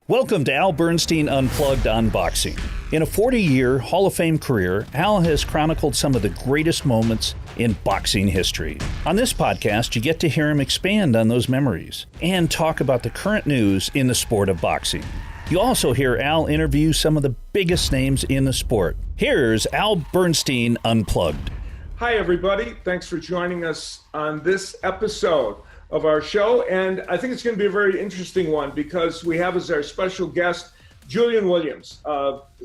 Welcome to Al Bernstein Unplugged on Boxing. In a 40-year Hall of Fame career, Al has chronicled some of the greatest moments in boxing history. On this podcast, you get to hear him expand on those memories and talk about the current news in the sport of boxing. You also hear Al interview some of the biggest names in the sport. Here's Al Bernstein Unplugged. Hi, everybody. Thanks for joining us on this episode of our show. And I think it's going to be a very interesting one because we have as our special guest Julian Williams,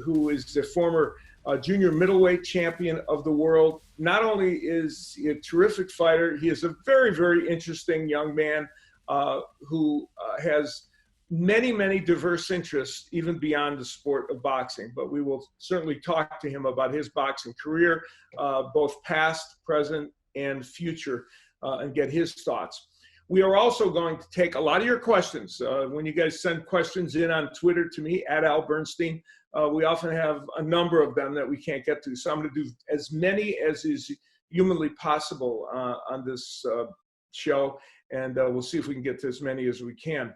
who is the former junior middleweight champion of the world. Not only is he a terrific fighter, he is a very, very interesting young man who has many, many diverse interests, even beyond the sport of boxing. But we will certainly talk to him about his boxing career, both past, present, and future, and get his thoughts. We are also going to take a lot of your questions. When you guys send questions in on Twitter to me, at Al Bernstein, we often have a number of them that we can't get to. So I'm going to do as many as is humanly possible on this show, and we'll see if we can get to as many as we can.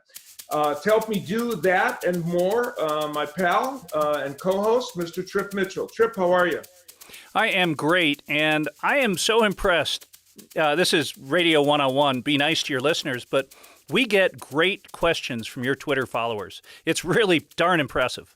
To help me do that and more, my pal and co-host, Mr. Trip Mitchell. Trip, how are you? I am great, and I am so impressed. This is Radio 101. Be nice to your listeners, but we get great questions from your Twitter followers. It's really darn impressive.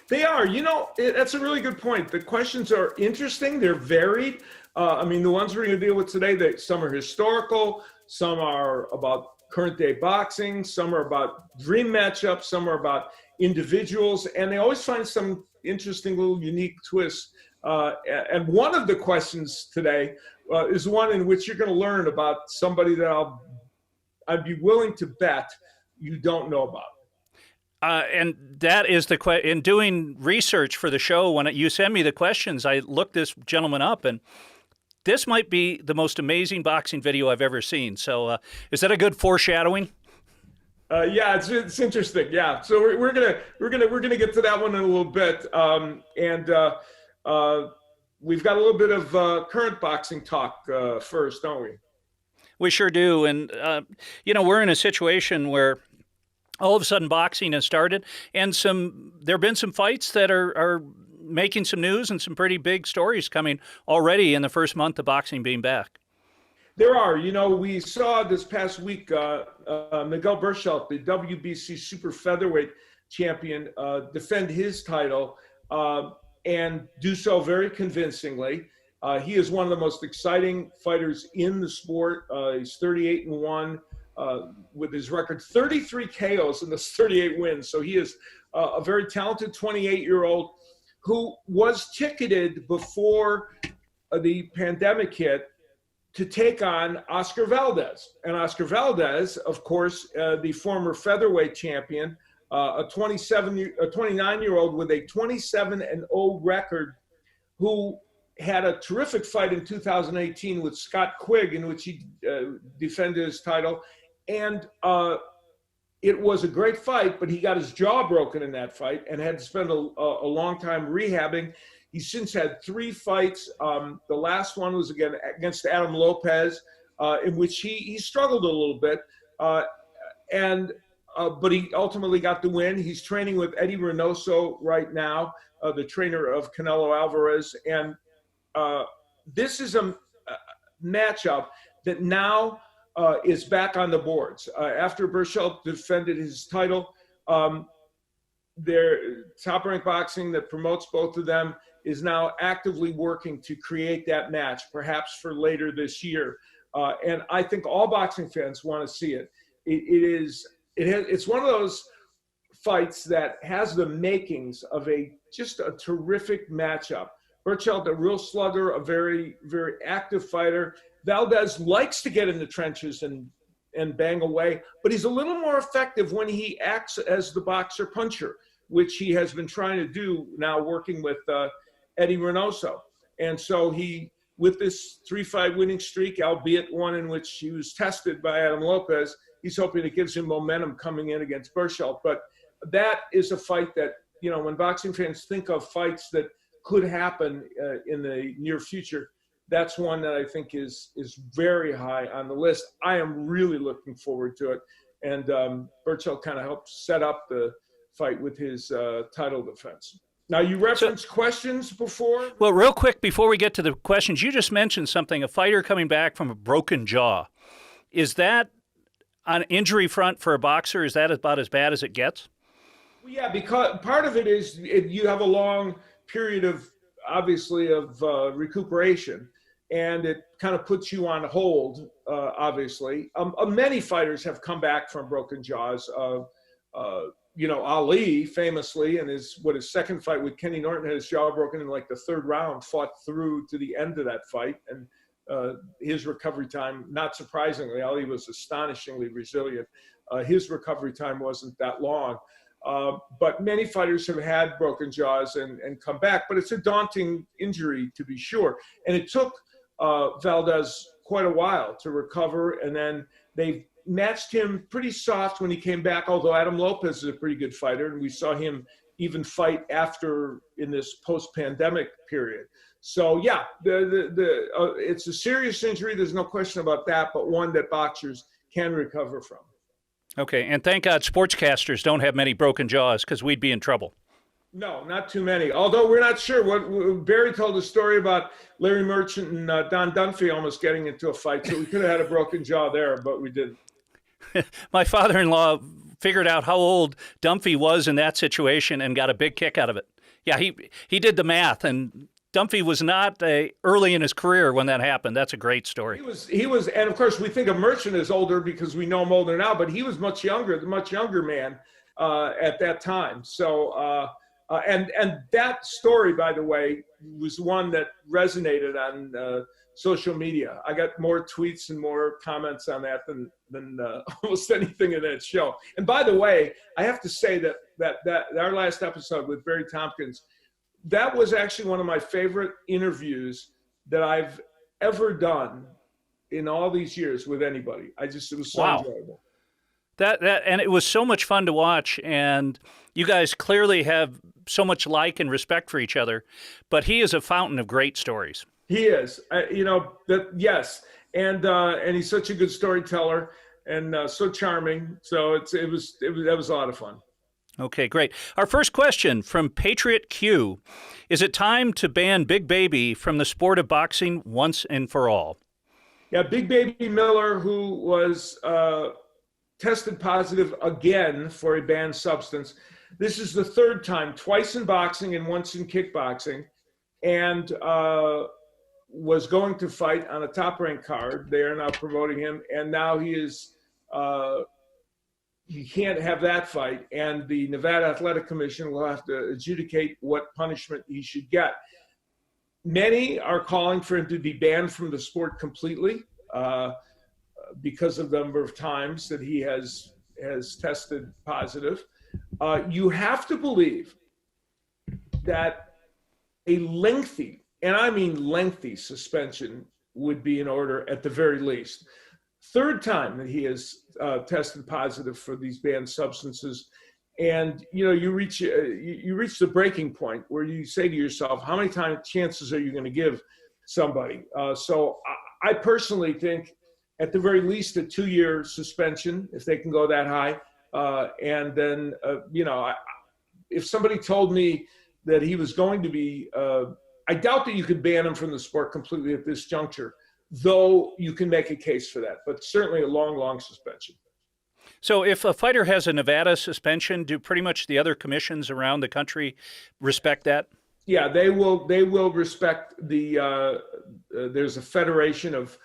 They are. You know, that's a really good point. The questions are interesting. They're varied. I mean, the ones we're going to deal with today, some are historical, some are about current day boxing, some are about dream matchups, some are about individuals, and they always find some interesting little unique twists. And one of the questions today is one in which you're going to learn about somebody that I'd be willing to bet you don't know about. And that is in doing research for the show, when you send me the questions, I looked this gentleman up, and this might be the most amazing boxing video I've ever seen. So is that a good foreshadowing? Yeah, it's interesting. Yeah, so we're gonna get to that one in a little bit, we've got a little bit of current boxing talk first, don't we? We sure do, and we're in a situation where all of a sudden boxing has started, and there have been some fights that are making some news and some pretty big stories coming already in the first month of boxing being back. There are. You know, we saw this past week Miguel Berchelt, the WBC super featherweight champion, defend his title and do so very convincingly. He is one of the most exciting fighters in the sport. He's 38-1 with his record 33 KOs in those 38 wins. So he is a very talented 28-year-old who was ticketed before the pandemic hit to take on Oscar Valdez. And Oscar Valdez, of course, the former featherweight champion, a 29-year-old with a 27-0 record, who had a terrific fight in 2018 with Scott Quigg, in which he defended his title. And it was a great fight, but he got his jaw broken in that fight and had to spend a long time rehabbing. He's since had 3 fights. The last one was against Adam Lopez, in which he struggled a little bit. But he ultimately got the win. He's training with Eddie Reynoso right now, the trainer of Canelo Alvarez. And this is a matchup that now is back on the boards. After Berchelt defended his title, their Top Rank Boxing that promotes both of them is now actively working to create that match, perhaps for later this year. And I think all boxing fans want to see it. It's one of those fights that has the makings of just a terrific matchup. Berchelt, a real slugger, a very, very active fighter. Valdez likes to get in the trenches and bang away, but he's a little more effective when he acts as the boxer puncher, which he has been trying to do now, working with Eddie Reynoso. And so with this 3-fight winning streak, albeit one in which he was tested by Adam Lopez, he's hoping it gives him momentum coming in against Berchelt. But that is a fight that, when boxing fans think of fights that could happen in the near future, that's one that I think is very high on the list. I am really looking forward to it. And Berchelt kind of helped set up the fight with his title defense. Now, you referenced questions before. Well, real quick, before we get to the questions, you just mentioned something, a fighter coming back from a broken jaw. Is that on injury front for a boxer? Is that about as bad as it gets? Well, yeah, because part of it is you have a long period of, obviously, of recuperation, and it kind of puts you on hold, obviously. Many fighters have come back from broken jaws. Ali famously, in his second fight with Kenny Norton, had his jaw broken in like the third round, fought through to the end of that fight, and his recovery time, not surprisingly, Ali was astonishingly resilient. His recovery time wasn't that long. But many fighters have had broken jaws and come back, but it's a daunting injury to be sure. And it took Valdez quite a while to recover, and then they matched him pretty soft when he came back, although Adam Lopez is a pretty good fighter, and we saw him even fight after in this post-pandemic period. So yeah, it's a serious injury. There's no question about that, but one that boxers can recover from. Okay, and thank God sportscasters don't have many broken jaws, because we'd be in trouble. No, not too many. Although we're not sure. Barry told a story about Larry Merchant and Don Dunphy almost getting into a fight, so we could have had a broken jaw there, but we didn't. My father-in-law figured out how old Dunphy was in that situation and got a big kick out of it. Yeah, he did the math, and Dunphy was not early in his career when that happened. That's a great story. He was, and of course we think of Merchant as older because we know him older now, but he was much younger man at that time. So, and that story, by the way, was one that resonated on social media. I got more tweets and more comments on that than almost anything in that show. And by the way, I have to say that our last episode with Barry Tompkins, that was actually one of my favorite interviews that I've ever done in all these years with anybody. It was so enjoyable. And it was so much fun to watch, and you guys clearly have so much like and respect for each other, but he is a fountain of great stories. He is, yes. And he's such a good storyteller and so charming. So that was a lot of fun. Okay, great. Our first question from Patriot Q. Is it time to ban Big Baby from the sport of boxing once and for all? Yeah, Big Baby Miller, who was tested positive again for a banned substance. This is the third time, twice in boxing and once in kickboxing, and was going to fight on a top-ranked card. They are now promoting him, and now he is he can't have that fight, and the Nevada Athletic Commission will have to adjudicate what punishment he should get. Many are calling for him to be banned from the sport completely because of the number of times that he has tested positive. You have to believe that a lengthy, and I mean lengthy, suspension would be in order at the very least. Third time that he has tested positive for these banned substances, and you reach the breaking point where you say to yourself, how many chances are you going to give somebody? So I personally think at the very least a 2-year suspension, if they can go that high, and then if somebody told me that he was going to be, I doubt that you could ban him from the sport completely at this juncture, though you can make a case for that, but certainly a long, long suspension. So if a fighter has a Nevada suspension, do pretty much the other commissions around the country respect that? Yeah, they will respect the, there's a federation of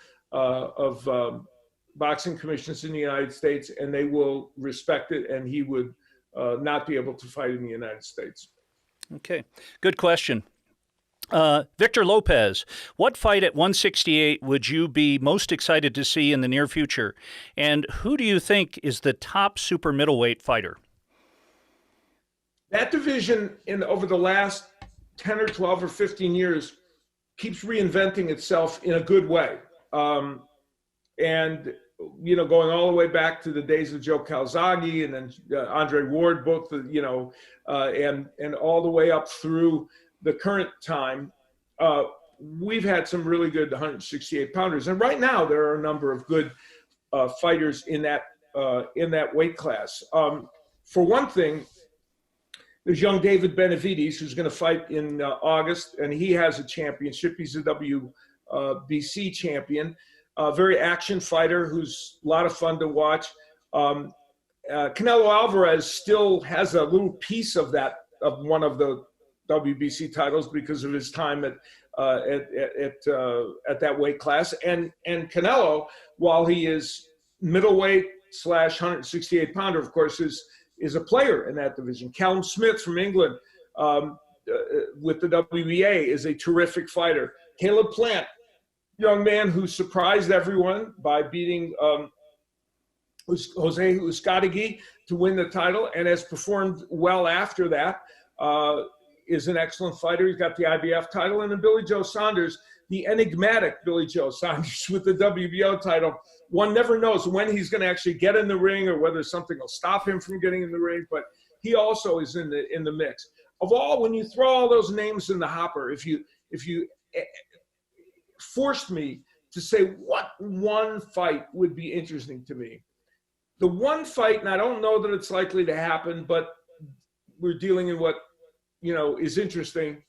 boxing commissions in the United States, and they will respect it, and he would not be able to fight in the United States. Okay, good question. Victor Lopez, what fight at 168 would you be most excited to see in the near future? And who do you think is the top super middleweight fighter? That division over the last 10 or 12 or 15 years keeps reinventing itself in a good way. And, going all the way back to the days of Joe Calzaghe and then Andre Ward, both, and all the way up through the current time, we've had some really good 168 pounders. And right now there are a number of good fighters in that weight class. For one thing, There's young David Benavides, who's going to fight in August, and he has a championship. He's a WBC champion, a very action fighter who's a lot of fun to watch. Canelo Alvarez still has a little piece of that, of one of the WBC titles, because of his time at that weight class. And Canelo, while he is middleweight / 168 pounder, of course, is a player in that division. Callum Smith from England with the WBA is a terrific fighter. Caleb Plant, young man who surprised everyone by beating Jose Uzcategui to win the title, and has performed well after that, is an excellent fighter. He's got the IBF title. And then Billy Joe Saunders, the enigmatic Billy Joe Saunders with the WBO title. One never knows when he's going to actually get in the ring or whether something will stop him from getting in the ring, but he also is in the mix. Of all, when you throw all those names in the hopper, if you forced me to say what one fight would be interesting to me, the one fight, and I don't know that it's likely to happen, but we're dealing in what, is interesting.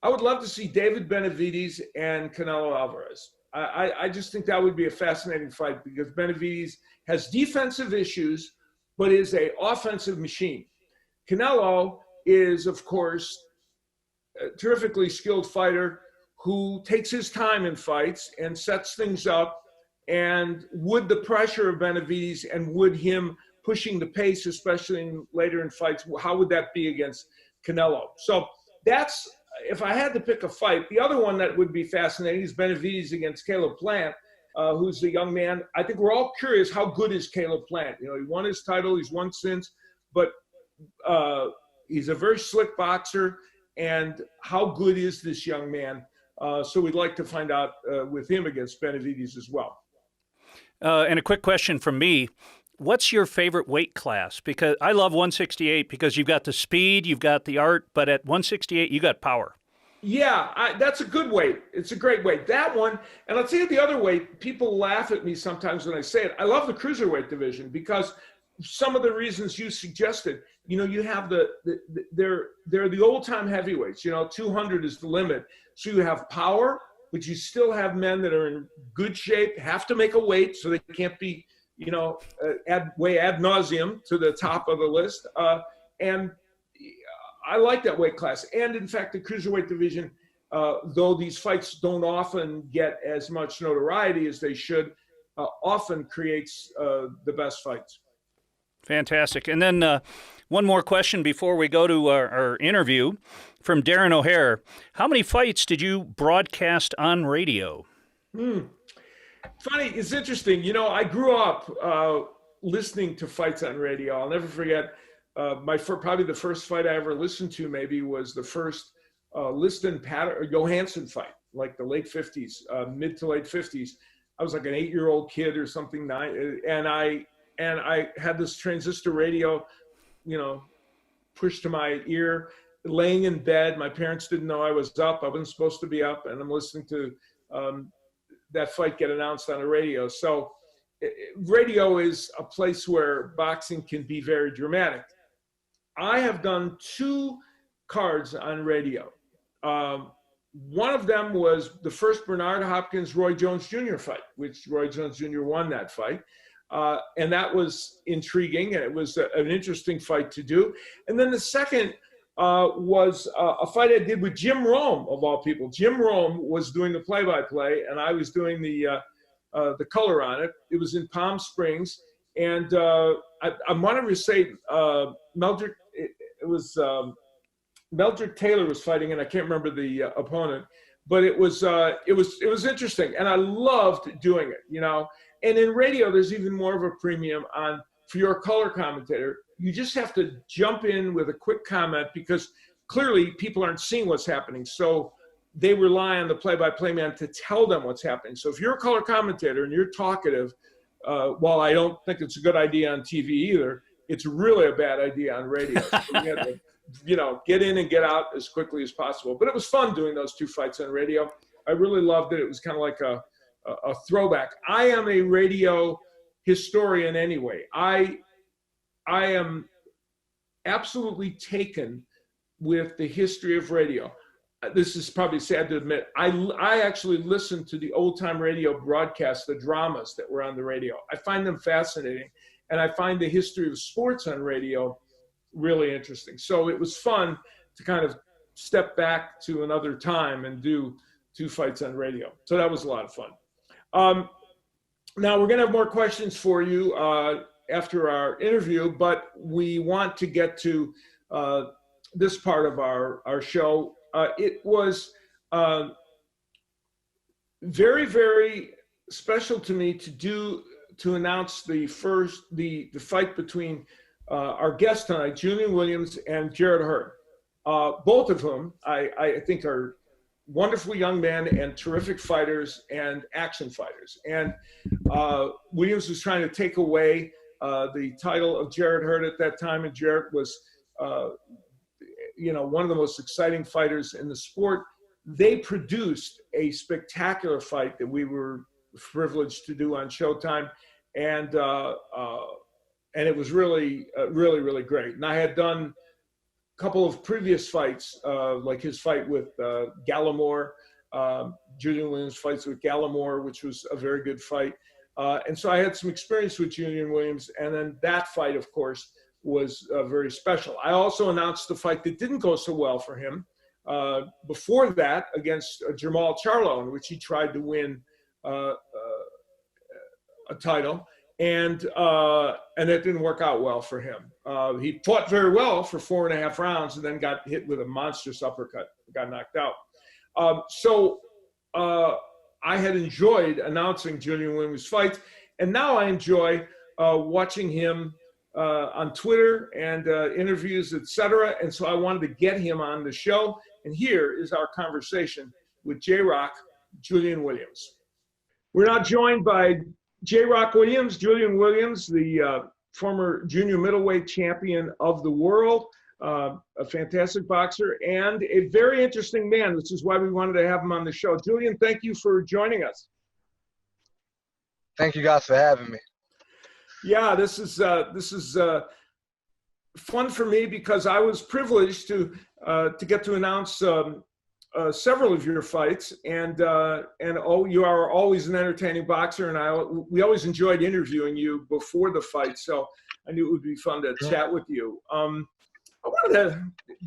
I would love to see David Benavides and Canelo Alvarez. I just think that would be a fascinating fight, because Benavides has defensive issues, but is an offensive machine. Canelo is, of course, a terrifically skilled fighter who takes his time in fights and sets things up. And would the pressure of Benavides and would him pushing the pace, especially later in fights, how would that be against Canelo? So that's, if I had to pick a fight, the other one that would be fascinating is Benavides against Caleb Plant, who's a young man. I think we're all curious, how good is Caleb Plant? He won his title, he's won since, but he's a very slick boxer. And how good is this young man? So we'd like to find out with him against Benavides as well. And a quick question from me. What's your favorite weight class? Because I love 168 because you've got the speed, you've got the art, but at 168, you got power. Yeah, that's a good weight. It's a great weight. That one, and I'll tell you the other weight, people laugh at me sometimes when I say it. I love the cruiserweight division because some of the reasons you suggested, you have they're the old time heavyweights, 200 is the limit. So you have power, but you still have men that are in good shape, have to make a weight, so they can't be, ad nauseum to the top of the list. And I like that weight class. And in fact, the cruiserweight division, though these fights don't often get as much notoriety as they should, often creates the best fights. Fantastic. And then one more question before we go to our interview from Darren O'Hare. How many fights did you broadcast on radio? Funny, it's interesting. I grew up listening to fights on radio. I'll never forget probably the first fight I ever listened to maybe was the first Liston Johansson fight, like the late 50s, mid to late 50s. I was like an 8-year-old kid or something, and I had this transistor radio, pushed to my ear, laying in bed. My parents didn't know I was up. I wasn't supposed to be up, and I'm listening to that fight get announced on the radio. So radio is a place where boxing can be very dramatic. I have done 2 cards on radio. One of them was the first Bernard Hopkins-Roy Jones Jr. fight, which Roy Jones Jr. won that fight. And that was intriguing, and it was an interesting fight to do. And then the second was a fight I did with Jim Rome, of all people. Jim Rome was doing the play-by-play, and I was doing the color on it. It was in Palm Springs, and I wanted to say Meldrick. It was Meldrick Taylor was fighting, and I can't remember the opponent, but it was interesting, and I loved doing it. And in radio, there's even more of a premium for your color commentator. You just have to jump in with a quick comment because clearly people aren't seeing what's happening. So they rely on the play-by-play man to tell them what's happening. So if you're a color commentator and you're talkative, while I don't think it's a good idea on TV either, it's really a bad idea on radio. So you have to, get in and get out as quickly as possible. But it was fun doing those 2 fights on radio. I really loved it. It was kind of like a throwback. I am a radio historian anyway. I am absolutely taken with the history of radio. This is probably sad to admit. I actually listened to the old time radio broadcasts, the dramas that were on the radio. I find them fascinating. And I find the history of sports on radio really interesting. So it was fun to kind of step back to another time and do 2 fights on radio. So that was a lot of fun. Now we're going to have more questions for you after our interview, but we want to get to this part of our show. It was very, very special to me to announce the fight between our guest tonight, Julian Williams and Jarrett Hurd, both of whom I think are wonderful young men and terrific fighters and action fighters. And Williams was trying to take away the title of Jarrett Hurd at that time, and Jarrett was one of the most exciting fighters in the sport. They produced a spectacular fight that we were privileged to do on Showtime, and it was really, really great. And I had done a couple of previous fights, like his fight with Gallimore, Julian Williams' fights with Gallimore, which was a very good fight. And so I had some experience with Julian Williams, and then that fight, of course, was very special. I also announced the fight that didn't go so well for him before that against Jamal Charlo, in which he tried to win a title, and that didn't work out well for him. He fought very well for 4.5 rounds and then got hit with a monstrous uppercut, got knocked out. So I had enjoyed announcing Julian Williams' fights, and now I enjoy watching him on Twitter and interviews, etc. And so I wanted to get him on the show. And here is our conversation with J-Rock, Julian Williams. We're now joined by J-Rock Williams, Julian Williams, the former junior middleweight champion of the world, a fantastic boxer, and a very interesting man, which is why we wanted to have him on the show. Julian, thank you for joining us. Thank you guys for having me. Yeah, this is fun for me because I was privileged to get to announce several of your fights, and you are always an entertaining boxer, and we always enjoyed interviewing you before the fight, so I knew it would be fun to chat with you. I wanted to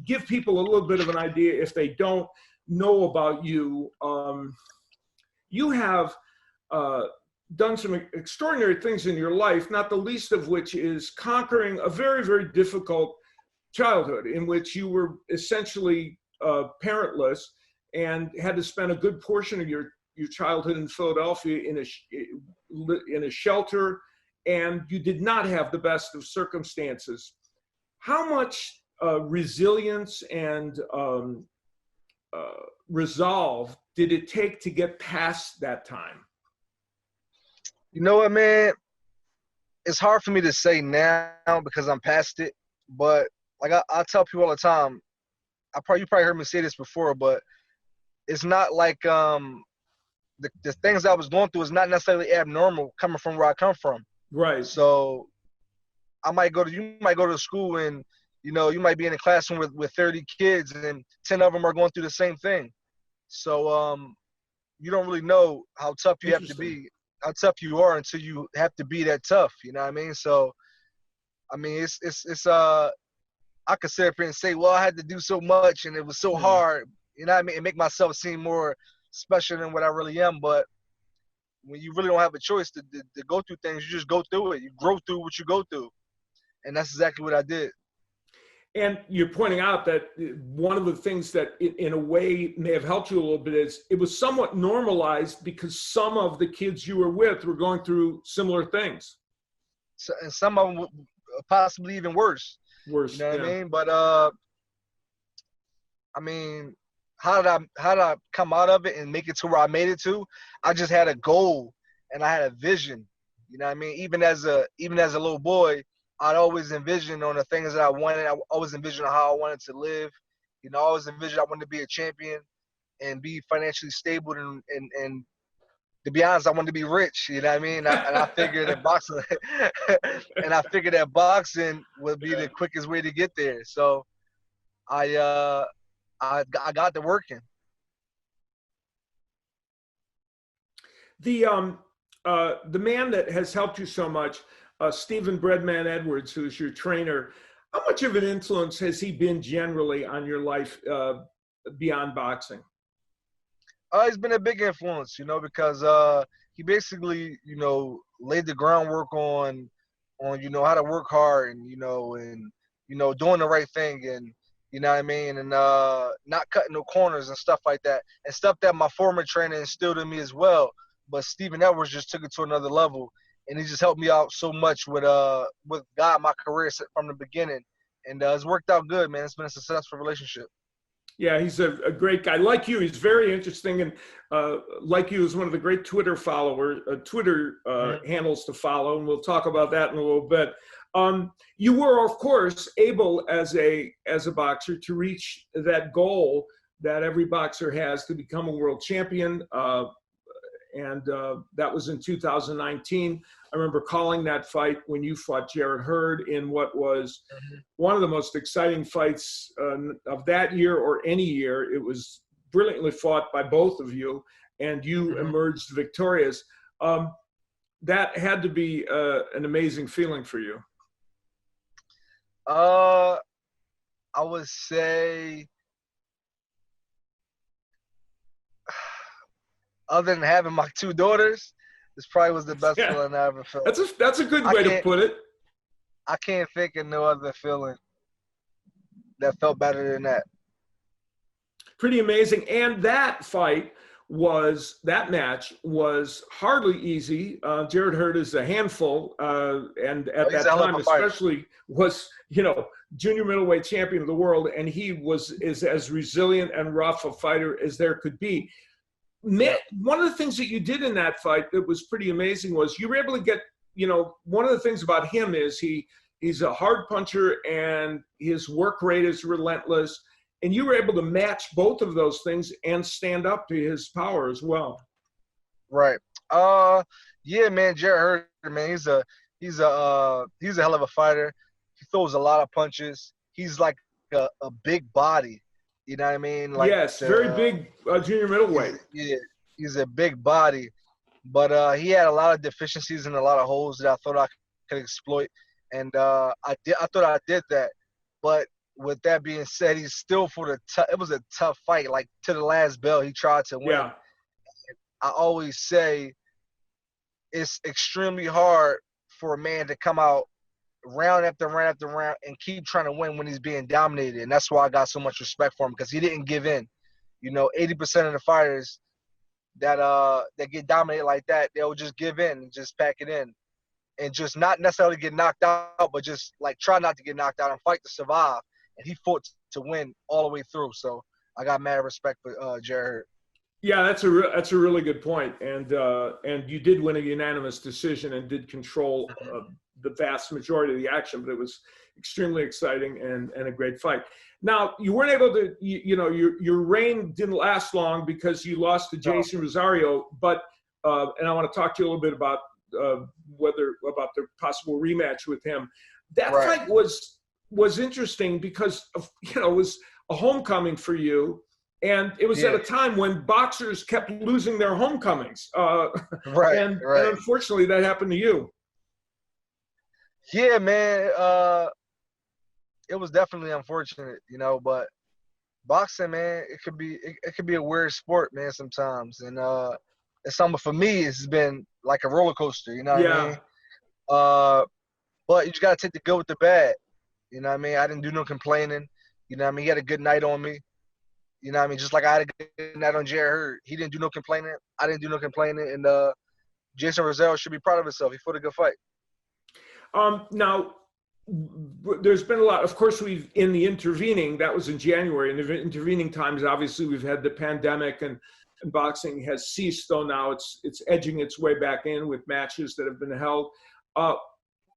give people a little bit of an idea if they don't know about you. You have done some extraordinary things in your life, not the least of which is conquering a very, very difficult childhood in which you were essentially parentless and had to spend a good portion of your childhood in Philadelphia in a shelter, and you did not have the best of circumstances. How much resilience and resolve did it take to get past that time? You know what, man? It's hard for me to say now because I'm past it. But like I tell people all the time, you probably heard me say this before, but it's not like the things I was going through is not necessarily abnormal coming from where I come from. Right. So you might go to school and you might be in a classroom with 30 kids and 10 of them are going through the same thing. So you don't really know how tough you have to be. How tough you are until you have to be that tough, you know what I mean? So, I mean, it's I could sit up here and say, well, I had to do so much and it was so hard, you know what I mean? And make myself seem more special than what I really am. But when you really don't have a choice to go through things, you just go through it. You grow through what you go through. And that's exactly what I did. And you're pointing out that one of the things that in a way may have helped you a little bit is it was somewhat normalized because some of the kids you were with were going through similar things. So, and some of them possibly even worse. Worse, you know what I mean? But I mean, how did I come out of it and make it to where I made it to? I just had a goal and I had a vision. You know what I mean? Even as a little boy, I'd always envisioned on the things that I wanted. I always envisioned how I wanted to live. You know, I always envisioned I wanted to be a champion and be financially stable and to be honest, I wanted to be rich. You know what I mean? And I figured that boxing would be the quickest way to get there. So I got to working. The man that has helped you so much, Stephen Breadman Edwards, who's your trainer, how much of an influence has he been generally on your life beyond boxing? He's been a big influence, because he basically, laid the groundwork on how to work hard and doing the right thing and what I mean, and not cutting no corners and stuff like that, and stuff that my former trainer instilled in me as well. But Stephen Edwards just took it to another level, and he just helped me out so much with God, my career from the beginning, and it's worked out good, man. It's been a successful relationship. Yeah, he's a great guy. Like you, he's very interesting, and like you, is one of the great Twitter handles to follow, and we'll talk about that in a little bit. You were, of course, able as a boxer to reach that goal that every boxer has to become a world champion, and that was in 2019. I remember calling that fight when you fought Jarrett Hurd in what was one of the most exciting fights of that year or any year. It was brilliantly fought by both of you, and you emerged victorious. That had to be an amazing feeling for you. I would say, other than having my two daughters, this probably was the best feeling I ever felt. That's a good way to put it. I can't think of no other feeling that felt better than that. Pretty amazing. And that match was hardly easy. Jarrett Hurd is a handful, and at that time especially was, junior middleweight champion of the world, and he is as resilient and rough a fighter as there could be. One of the things that you did in that fight that was pretty amazing was you were able to get, one of the things about him is he's a hard puncher and his work rate is relentless. And you were able to match both of those things and stand up to his power as well. Right. Yeah, man, Jarrett Hurd, man, he's a hell of a fighter. He throws a lot of punches. He's like a big body. You know what I mean? Like, yes, very big junior middleweight. Yeah, he's a big body. But he had a lot of deficiencies and a lot of holes that I thought I could exploit. And I thought I did that. But with that being said, he's still it was a tough fight. Like, to the last bell, he tried to win. Yeah. I always say it's extremely hard for a man to come out round after round after round and keep trying to win when he's being dominated. And that's why I got so much respect for him, because he didn't give in. 80% of the fighters that get dominated like that, they'll just give in and just pack it in and just not necessarily get knocked out, but just like try not to get knocked out and fight to survive. And he fought to win all the way through. So I got mad respect for Jarrett. Yeah, that's a really good point. And you did win a unanimous decision and did control the vast majority of the action, but it was extremely exciting and a great fight. Now, you weren't able to, your reign didn't last long because you lost to Jason Rosario, but and I want to talk to you a little bit about about the possible rematch with him. That fight was interesting because it was a homecoming for you, and it was at a time when boxers kept losing their homecomings. And unfortunately, that happened to you. Yeah, man. It was definitely unfortunate, but boxing, man, it could be a weird sport, man, sometimes. And it's something for me, it's been like a roller coaster, what I mean? But you just gotta take the good with the bad. You know what I mean? I didn't do no complaining. You know what I mean? He had a good night on me. You know what I mean? Just like I had a good night on Jarrett Hurd. He didn't do no complaining. I didn't do no complaining. And Jason Rosario should be proud of himself. He fought a good fight. Now, there's been a lot, of course, in the intervening, that was in January, in the intervening times, obviously we've had the pandemic and boxing has ceased, though now it's edging its way back in with matches that have been held.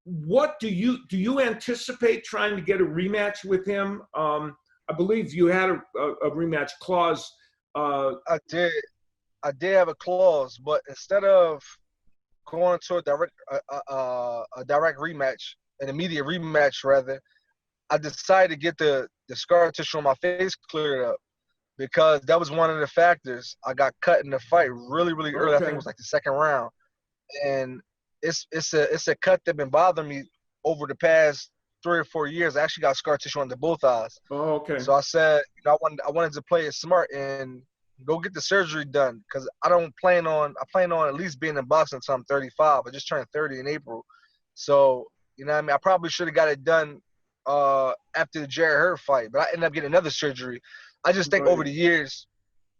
What do you anticipate trying to get a rematch with him? I believe you had a rematch clause. I did have a clause, but instead of going to a direct rematch, an immediate rematch rather, I decided to get the the scar tissue on my face cleared up, because that was one of the factors. I got cut in the fight really, really early. I think it was like the second round, and it's a cut that been bothering me over the past 3 or 4 years. I actually got scar tissue under both eyes. Oh, okay. So I said, I wanted to play it smart and go get the surgery done, because I plan on at least being in boxing until I'm 35. I just turned 30 in April. So, you know what I mean? I probably should have got it done after the Jared Hurd fight, but I ended up getting another surgery. I just think over the years,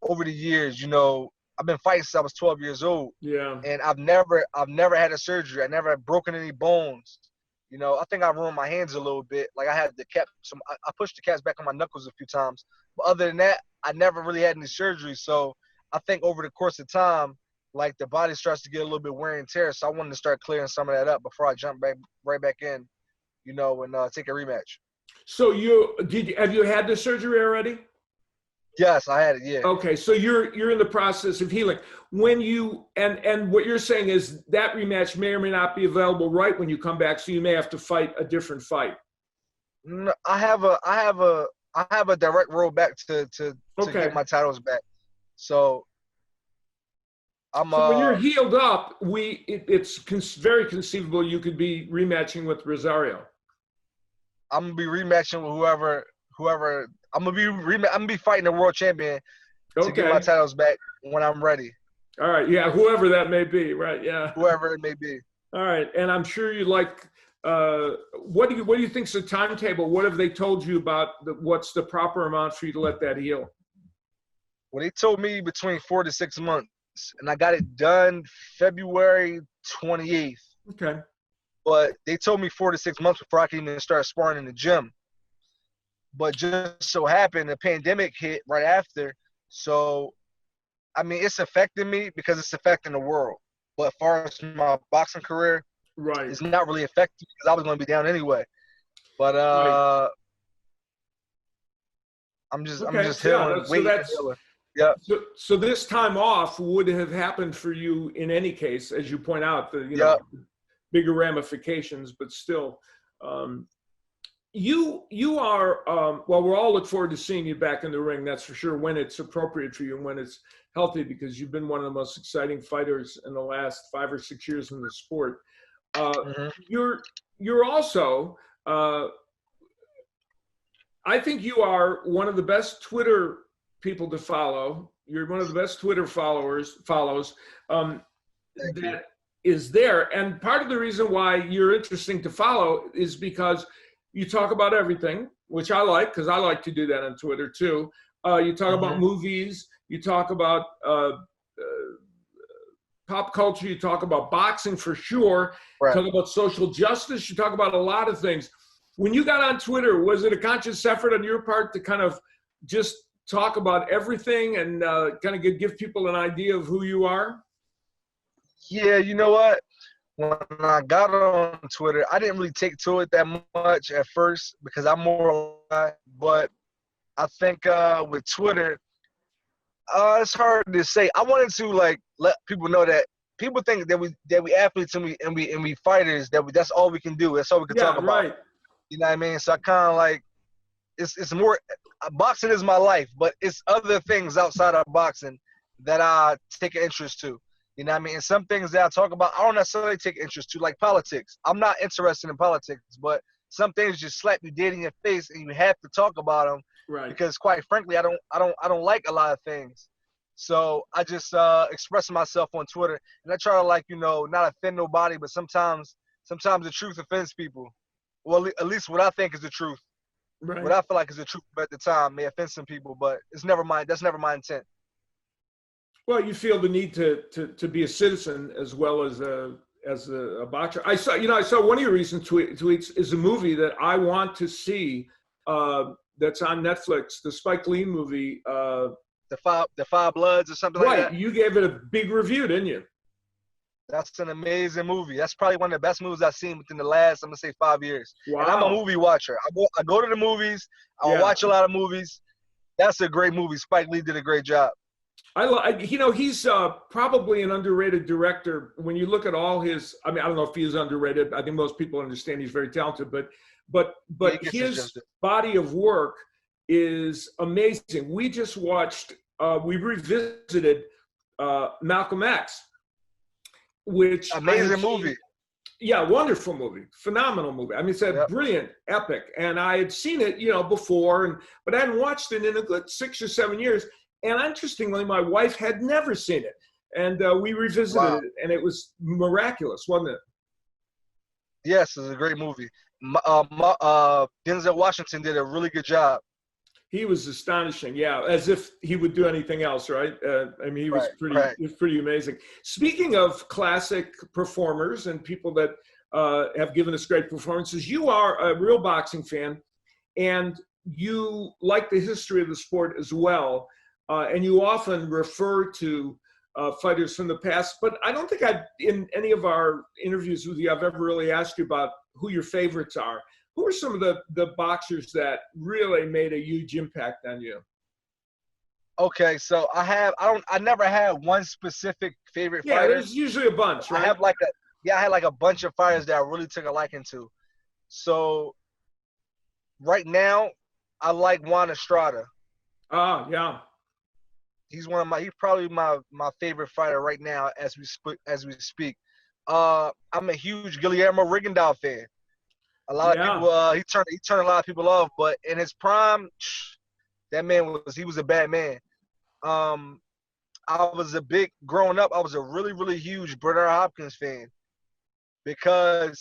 you know, I've been fighting since I was 12 years old. Yeah. And I've never had a surgery. I never had broken any bones. You know, I think I ruined my hands a little bit. Like, I had I pushed the caps back on my knuckles a few times. But other than that, I never really had any surgery. So I think over the course of time, like, the body starts to get a little bit wear and tear. So I wanted to start clearing some of that up before I jump right back in, you know, and take a rematch. So have you had the surgery already? Yes, I had it. Yeah. Okay, so you're in the process of healing. When you and what you're saying is that rematch may or may not be available right when you come back, so you may have to fight a different fight. No, I have a direct road back to get my titles back. So I'm. So when you're healed up, it's very conceivable you could be rematching with Rosario. I'm gonna be rematching with whoever. I'm gonna be fighting the world champion to get my titles back when I'm ready. All right, yeah, whoever that may be, right? Yeah, whoever it may be. All right, and I'm sure you like. What do you think's the timetable? What have they told you about what's the proper amount for you to let that heal? Well, they told me between 4 to 6 months, and I got it done February 28th. Okay. But they told me 4 to 6 months before I could even start sparring in the gym. But just so happened the pandemic hit right after. So, I mean, it's affecting me because it's affecting the world. But as far as my boxing career, right, it's not really affecting me because I was going to be down anyway. But I'm just healing, waiting. Yeah. So this time off would have happened for you in any case, as you point out, bigger ramifications, but still. You are, well, we'll all look forward to seeing you back in the ring, that's for sure, when it's appropriate for you and when it's healthy, because you've been one of the most exciting fighters in the last 5 or 6 years in the sport. You're also, I think you are one of the best Twitter people to follow. You're one of the best Twitter follows that is there. And part of the reason why you're interesting to follow is because you talk about everything, which I like, because I like to do that on Twitter too. You talk about movies, you talk about pop culture, you talk about boxing for sure, you talk about social justice, you talk about a lot of things. When you got on Twitter, was it a conscious effort on your part to kind of just talk about everything and kind of give people an idea of who you are? Yeah, you know what? When I got on Twitter, I didn't really take to it that much at first because I'm more, but I think with Twitter, it's hard to say. I wanted to like let people know that people think that we athletes and we fighters that's all we can do. That's all we can talk about. Right. You know what I mean? So I kind of like it's more boxing is my life, but it's other things outside of boxing that I take an interest to. You know what I mean? And some things that I talk about, I don't necessarily take interest to, like politics. I'm not interested in politics, but some things just slap you dead in your face, and you have to talk about them. Right. Because quite frankly, I don't like a lot of things. So I just express myself on Twitter, and I try to not offend nobody, but sometimes the truth offends people. Well, at least what I think is the truth. Right. What I feel like is the truth at the time may offend some people, but it's never mine. That's never my intent. Well, you feel the need to be a citizen as well as a boxer. I saw one of your recent tweets is a movie that I want to see that's on Netflix, the Spike Lee movie. The Five Bloods or something like that. Right. You gave it a big review, didn't you? That's an amazing movie. That's probably one of the best movies I've seen within the last, I'm going to say, 5 years. Wow. And I'm a movie watcher. I go to the movies. I watch a lot of movies. That's a great movie. Spike Lee did a great job. He's probably an underrated director. When you look at all his, I mean, I don't know if he is underrated. I think most people understand he's very talented, but his body of work is amazing. We just watched, we revisited Malcolm X, which Amazing movie. Yeah, wonderful movie, phenomenal movie. I mean, it's a brilliant epic, and I had seen it, before, but I hadn't watched it in a good 6 or 7 years. And interestingly, my wife had never seen it, and we revisited it, and it was miraculous, wasn't it? Yes, it's a great movie. Denzel Washington did a really good job. He was astonishing, yeah, as if he would do anything else, right? I mean, he was pretty amazing. Speaking of classic performers and people that have given us great performances, you are a real boxing fan, and you like the history of the sport as well, and you often refer to fighters from the past. But I don't think in any of our interviews with you, I've ever really asked you about who your favorites are. Who are some of the boxers that really made a huge impact on you? Okay, so I never had one specific favorite fighter. Yeah, there's usually a bunch, right? I had like a bunch of fighters that I really took a liking to. So right now, I like Juan Estrada. Yeah. He's probably my favorite fighter right now as we speak. I'm a huge Guillermo Rigondeaux fan. A lot of people, he turned a lot of people off, but in his prime, that man was a bad man. Growing up, I was a really, really huge Bernard Hopkins fan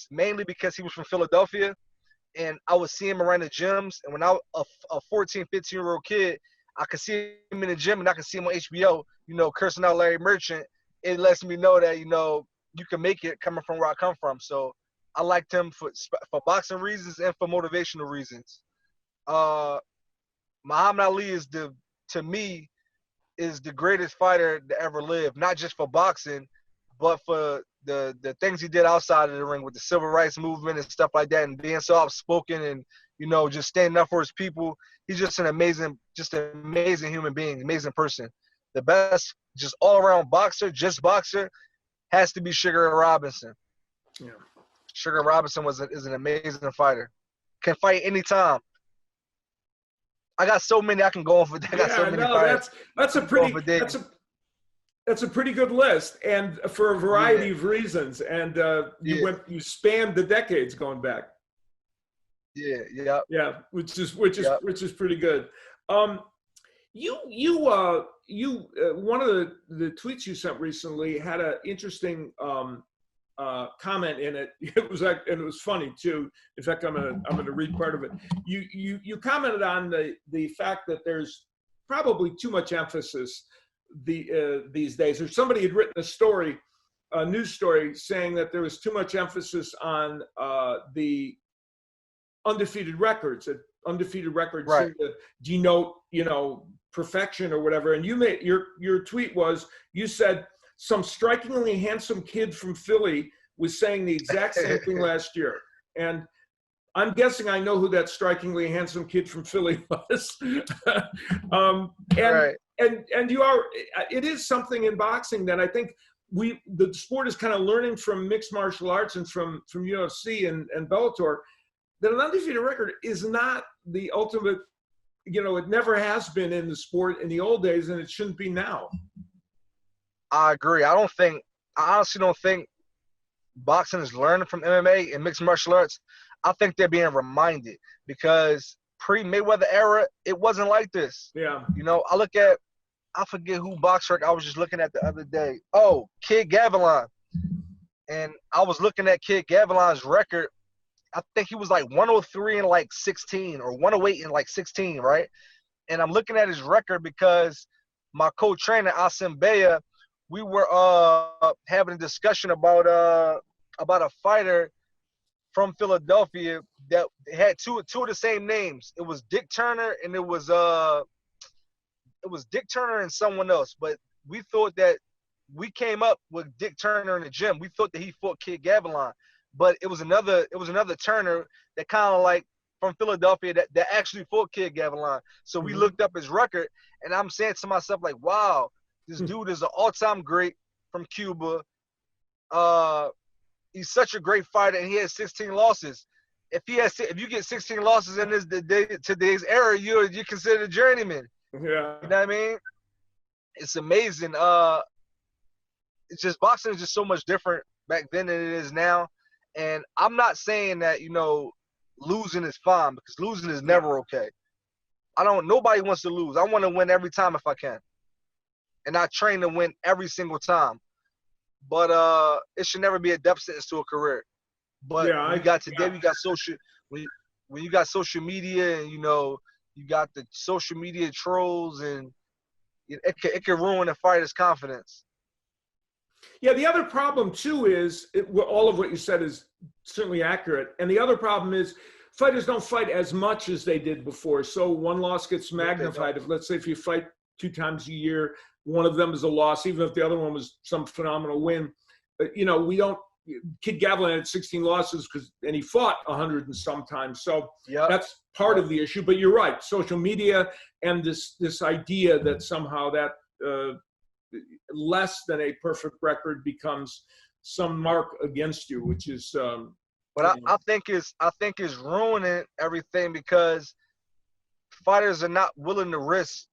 mainly because he was from Philadelphia, and I would see him around the gyms, and when I was a 14, 15-year-old kid, I could see him in the gym, and I could see him on HBO, cursing out Larry Merchant. It lets me know that, you can make it coming from where I come from. So I liked him for boxing reasons and for motivational reasons. Muhammad Ali to me, is the greatest fighter to ever live, not just for boxing, but for the things he did outside of the ring with the civil rights movement and stuff like that, and being so outspoken and, just standing up for his people. He's just an amazing human being, amazing person. The best, just all-around boxer has to be Sugar Ray Robinson. Yeah. Sugar Robinson is an amazing fighter. Can fight anytime. I got so many I can go on for. I got so many fighters. That's a pretty good list, and for a variety of reasons. And you spanned the decades going back. Yeah, which is pretty good. You one of the tweets you sent recently had an interesting comment in it. It was funny too. In fact, I'm gonna read part of it. You commented on the fact that there's probably too much emphasis these days, or somebody had written a news story saying that there was too much emphasis on the undefeated records. That undefeated records seem to denote, perfection or whatever. And you made your tweet was, you said, some strikingly handsome kid from Philly was saying the exact same thing last year. And I'm guessing I know who that strikingly handsome kid from Philly was. And you are, it is something in boxing that I think the sport is kind of learning from mixed martial arts and from UFC and Bellator, that an undefeated record is not the ultimate, it never has been in the sport in the old days, and it shouldn't be now. I agree. I honestly don't think boxing is learning from MMA and mixed martial arts. I think they're being reminded, because pre-Mayweather era, it wasn't like this. Yeah. I forget who BoxRec I was just looking at the other day. Oh, Kid Gavilan. And I was looking at Kid Gavilan's record. I think he was like 103 and like 16, or 108 and like 16, right? And I'm looking at his record because my co-trainer, Asim Bea, we were having a discussion about a fighter from Philadelphia that had two of the same names. It was Dick Turner, and it was Dick Turner and someone else. But we thought that we came up with Dick Turner in the gym. We thought that he fought Kid Gavilan, but it was another Turner that kind of like from Philadelphia that actually fought Kid Gavilan. So we looked up his record, and I'm saying to myself, like, wow, this dude is an all-time great from Cuba. He's such a great fighter, and he has 16 losses. if you get 16 losses in today's era, you're considered a journeyman. Yeah. You know what I mean? It's amazing. It's just boxing is just so much different back then than it is now. And I'm not saying that, losing is fine, because losing is never okay. Nobody wants to lose. I want to win every time if I can. And I train to win every single time. But it should never be a death sentence to a career. But we got social when you got social media, and you got the social media trolls, and it can ruin a fighter's confidence. Yeah, the other problem too is all of what you said is certainly accurate, and the other problem is fighters don't fight as much as they did before. So one loss gets magnified. Let's say if you fight 2 times a year, one of them is a loss, even if the other one was some phenomenal win. We don't. Kid Gavlin had 16 losses and he fought 100 and sometimes. So that's part of the issue. But you're right. Social media and this idea that somehow that less than a perfect record becomes some mark against you, which is. But I think it's ruining everything, because fighters are not willing to risk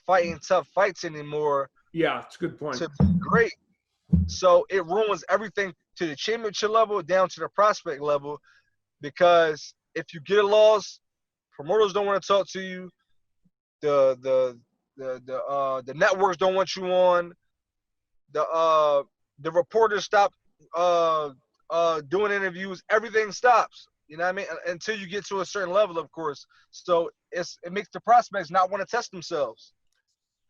fighting tough fights anymore. Yeah, it's a good point. To be great. So it ruins everything to the championship level down to the prospect level, because if you get a loss, promoters don't want to talk to you. The networks don't want you on. The reporters stop doing interviews. Everything stops. You know what I mean? Until you get to a certain level, of course. So it makes the prospects not want to test themselves.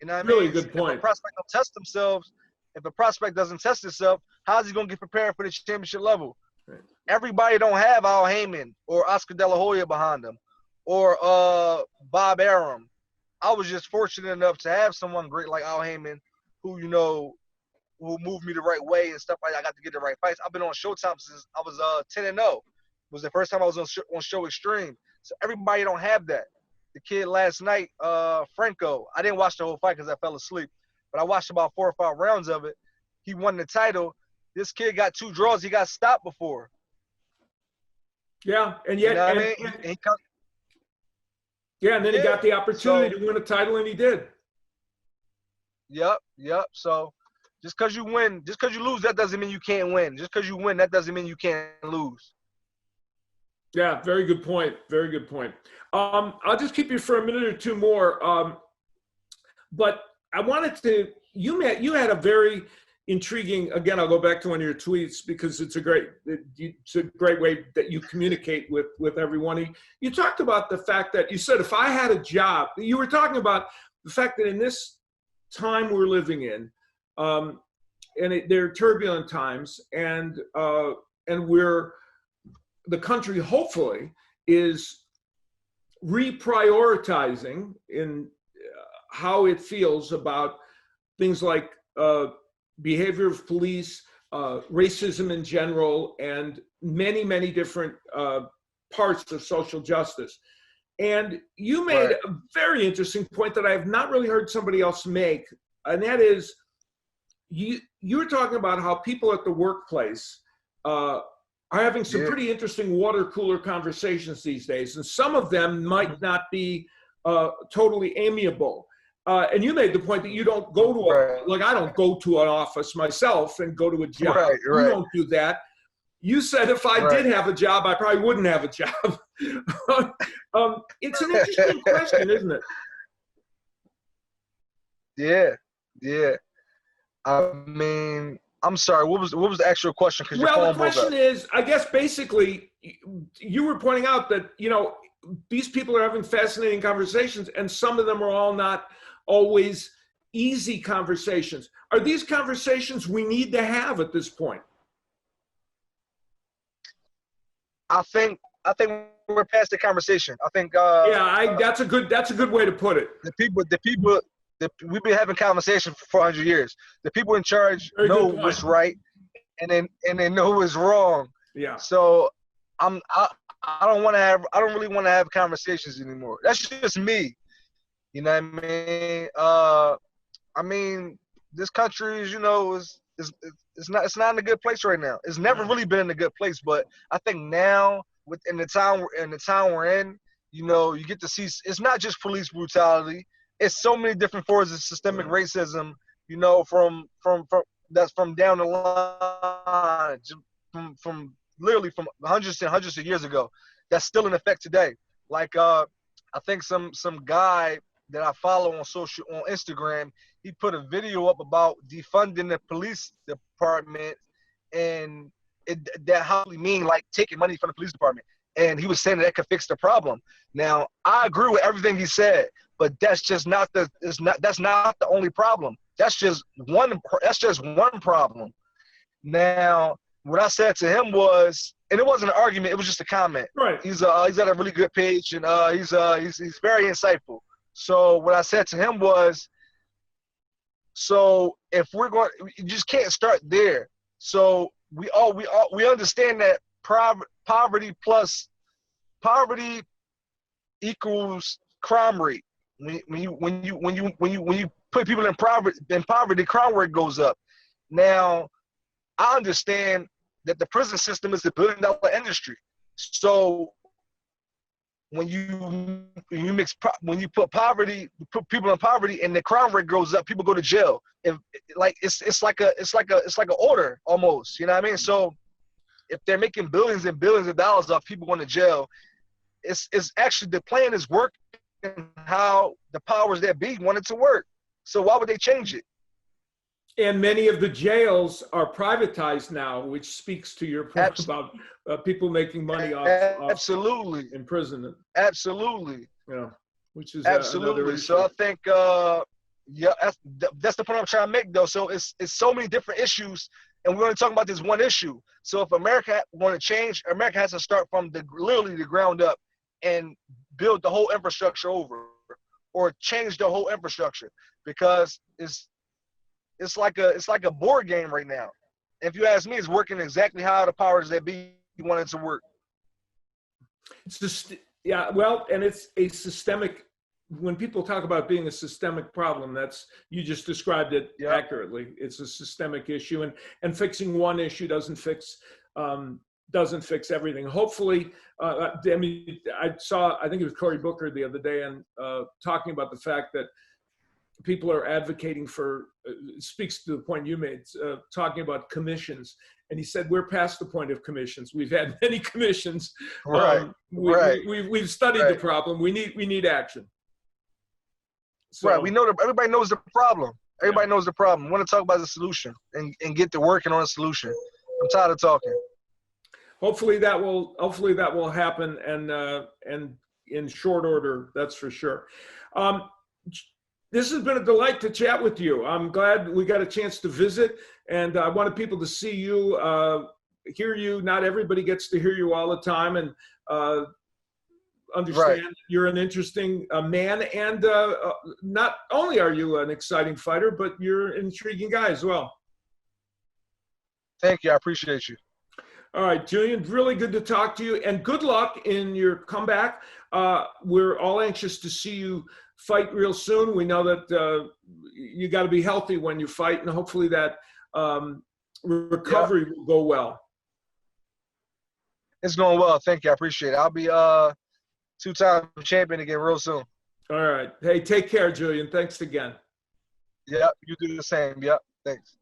You know what I mean? Really good point. If a prospect don't test themselves, if a prospect doesn't test himself, how's he going to get prepared for the championship level? Right. Everybody don't have Al Heyman or Oscar De La Hoya behind them, or Bob Arum. I was just fortunate enough to have someone great like Al Heyman who moved me the right way and stuff like that. I got to get the right fights. I've been on Showtime since I was 10-0. It was the first time I was on Show Extreme. So everybody don't have that. The kid last night, Franco, I didn't watch the whole fight because I fell asleep, but I watched about 4 or 5 rounds of it. He won the title. This kid got 2 draws. He got stopped before. Yeah, and yet, and then he got the opportunity to win a title, and he did. Yep. So just because you win, just because you lose, that doesn't mean you can't win. Just because you win, that doesn't mean you can't lose. Yeah, very good point. Very good point. I'll just keep you for a minute or two more. But I wanted to, you had a very intriguing, again, I'll go back to one of your tweets because it's a great way that you communicate with everyone. You talked about the fact that you said, if I had a job, you were talking about the fact that in this time we're living in, they're turbulent times, and the country hopefully is reprioritizing in how it feels about things like behavior of police, racism in general, and many, many different parts of social justice. And you made a very interesting point that I have not really heard somebody else make, and that is you were talking about how people at the workplace are having some pretty interesting water cooler conversations these days, and some of them might not be totally amiable. And you made the point that you don't go to I don't go to an office myself and go to a job. You don't do that. You said if I did have a job, I probably wouldn't have a job. It's an interesting question, isn't it? Yeah. I mean, I'm sorry. What was the actual question? Well, the question is, I guess basically, you were pointing out that these people are having fascinating conversations, and some of them are all not always easy conversations. Are these conversations we need to have at this point? I think we're past the conversation. I think. That's a good way to put it. We've been having conversations for 400 years. The people in charge know what's right, and they know what's wrong. Yeah. So I don't really want to have conversations anymore. That's just me. You know what I mean? This country is, it's not in a good place right now. It's never really been in a good place, but I think now within the town we're in, you know, you get to see it's not just police brutality. It's so many different forms of systemic racism, you know, from that's from down the line, from literally from hundreds and hundreds of years ago, that's still in effect today. Like I think some guy that I follow on Instagram, he put a video up about defunding the police department, and that how we mean like taking money from the police department. And he was saying that could fix the problem. Now, I agree with everything he said, but that's just not that's not the only problem. That's just one problem. Now, what I said to him was, and it wasn't an argument, it was just a comment. Right. He's at a really good page, and he's very insightful. So what I said to him was, so if we're going, you just can't start there. So we understand that poverty equals crime rate. When you put people in poverty, crime rate goes up. Now, I understand that the prison system is a $1 billion industry. So when you put people in poverty and the crime rate goes up, people go to jail. And it's like an order almost. You know what I mean? So if they're making billions and billions of dollars off people going to jail, it's actually the plan is working how the powers that be want it to work. So why would they change it? And many of the jails are privatized now, which speaks to your point about people making money off absolutely imprisonment. Absolutely. Yeah, which is absolutely. So I think that's the point I'm trying to make, though. So it's so many different issues, and we're only talking about this one issue. So if America want to change, America has to start from literally the ground up and build the whole infrastructure over, or change the whole infrastructure, because it's like a board game right now. If you ask me, it's working exactly how the powers that be want it to work. It's just, yeah, well, and it's a systemic. When people talk about being a systemic problem, you just described it accurately. It's a systemic issue, and fixing one issue doesn't fix everything. Hopefully, I mean, I think it was Cory Booker the other day, and talking about the fact that people are advocating for, speaks to the point you made, talking about commissions. And he said, we're past the point of commissions. We've had many commissions. Right. We've studied the problem. We need action. So, right. We know that everybody knows the problem. Everybody knows the problem. We want to talk about the solution and get to working on a solution. I'm tired of talking. Hopefully that will happen, and in short order, that's for sure. This has been a delight to chat with you. I'm glad we got a chance to visit, and I wanted people to see you, hear you. Not everybody gets to hear you all the time, and understand you're an interesting man, and not only are you an exciting fighter, but you're an intriguing guy as well. Thank you. I appreciate you. All right, Julian, really good to talk to you, and good luck in your comeback. We're all anxious to see you fight real soon. We know that you got to be healthy when you fight, and hopefully that recovery will go well. It's going well. Thank you. I appreciate it. I'll be two-time champion again real soon. All right. Hey, take care, Julian. Thanks again. Yeah, you do the same. Yep. Thanks.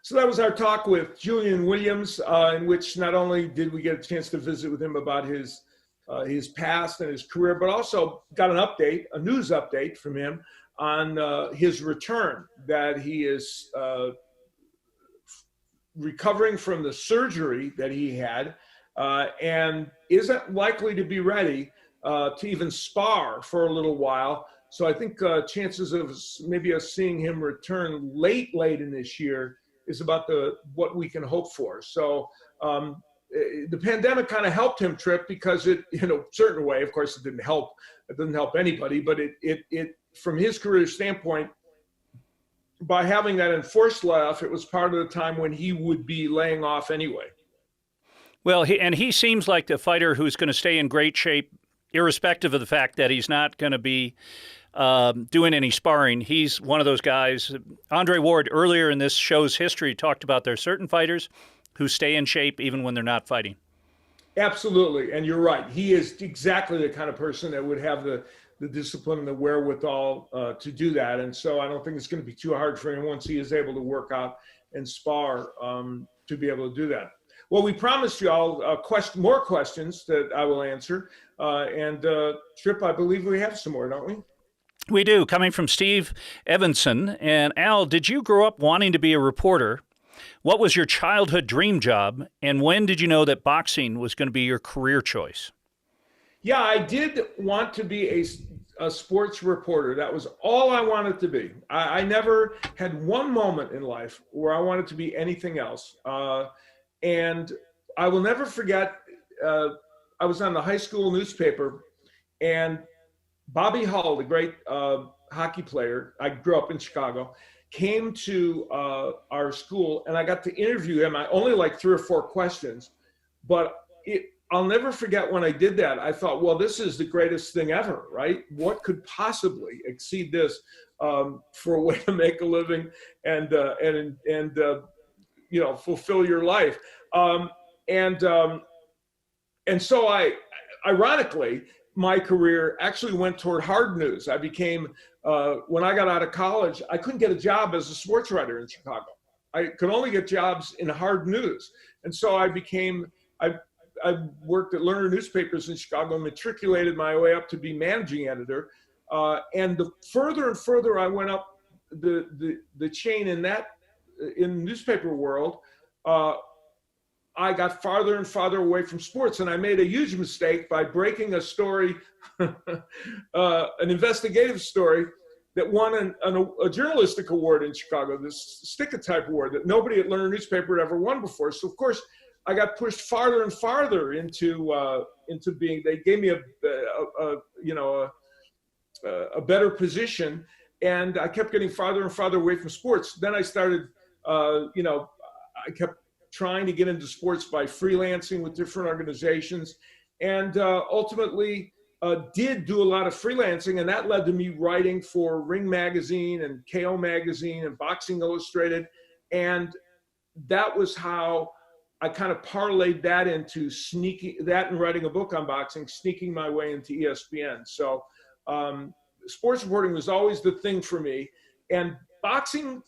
So that was our talk with Julian Williams, in which not only did we get a chance to visit with him about his past and his career, but also got a news update from him on his return, that he is recovering from the surgery that he had, and isn't likely to be ready to even spar for a little while. So I think chances of maybe us seeing him return late in this year is about what we can hope for. So the pandemic kind of helped him, Trip, because it, in a certain way, of course, it didn't help anybody, but it from his career standpoint, by having that enforced layoff, it was part of the time when he would be laying off anyway. Well, he seems like the fighter who's going to stay in great shape, irrespective of the fact that he's not going to be doing any sparring. He's one of those guys. Andre Ward, earlier in this show's history, talked about there are certain fighters who stay in shape even when they're not fighting. Absolutely, and you're right. He is exactly the kind of person that would have the discipline and the wherewithal to do that. And so I don't think it's going to be too hard for him once he is able to work out and spar to be able to do that. Well, we promised you all more questions that I will answer. Trip, I believe we have some more, don't we? We do, coming from Steve Evanson. And Al, did you grow up wanting to be a reporter? What was your childhood dream job? And when did you know that boxing was going to be your career choice? Yeah, I did want to be a sports reporter. That was all I wanted to be. I never had one moment in life where I wanted to be anything else. And I will never forget, I was on the high school newspaper, and Bobby Hull, the great hockey player, I grew up in Chicago, came to our school, and I got to interview him. I only like 3 or 4 questions, but I'll never forget when I did that. I thought, well, this is the greatest thing ever, right? What could possibly exceed this for a way to make a living and fulfill your life? And so ironically, my career actually went toward hard news. I became, when I got out of college, I couldn't get a job as a sports writer in Chicago. I could only get jobs in hard news. And so I worked at Lerner newspapers in Chicago, matriculated my way up to be managing editor. And the further and further I went up the chain in the newspaper world, I got farther and farther away from sports. And I made a huge mistake by breaking a story, an investigative story that won a journalistic award in Chicago, this Stick-A-Type Award that nobody at Lerner newspaper had ever won before. So of course, I got pushed farther and farther into being. They gave me a better position, and I kept getting farther and farther away from sports. Then I started, I kept trying to get into sports by freelancing with different organizations, and ultimately did do a lot of freelancing, and that led to me writing for Ring Magazine and KO Magazine and Boxing Illustrated, and that was how I kind of parlayed that into and writing a book on boxing, sneaking my way into ESPN. So sports reporting was always the thing for me. And boxing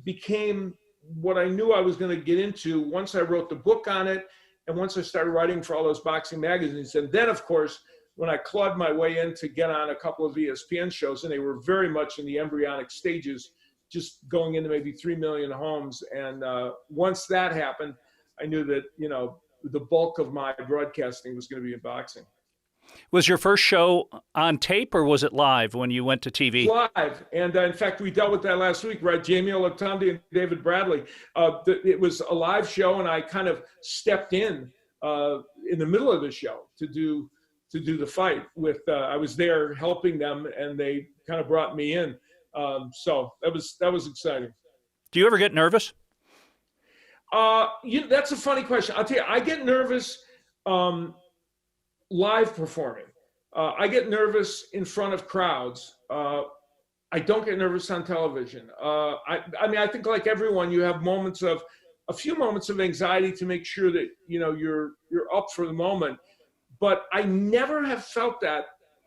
became what I knew I was going to get into once I wrote the book on it and once I started writing for all those boxing magazines. And then, of course, when I clawed my way in to get on a couple of ESPN shows, and they were very much in the embryonic stages, just going into maybe 3 million homes. And once that happened, I knew that, the bulk of my broadcasting was going to be in boxing. Was your first show on tape or was it live when you went to TV? Live. And in fact, we dealt with that last week, right? Jamie Olatundi and David Bradley. It was a live show, and I kind of stepped in the middle of the show to do the fight with, I was there helping them, and they kind of brought me in. So that was exciting. Do you ever get nervous? That's a funny question. I'll tell you, I get nervous live performing. I get nervous in front of crowds. I don't get nervous on television. I think like everyone, you have a few moments of anxiety to make sure that, you're up for the moment. But I never have felt that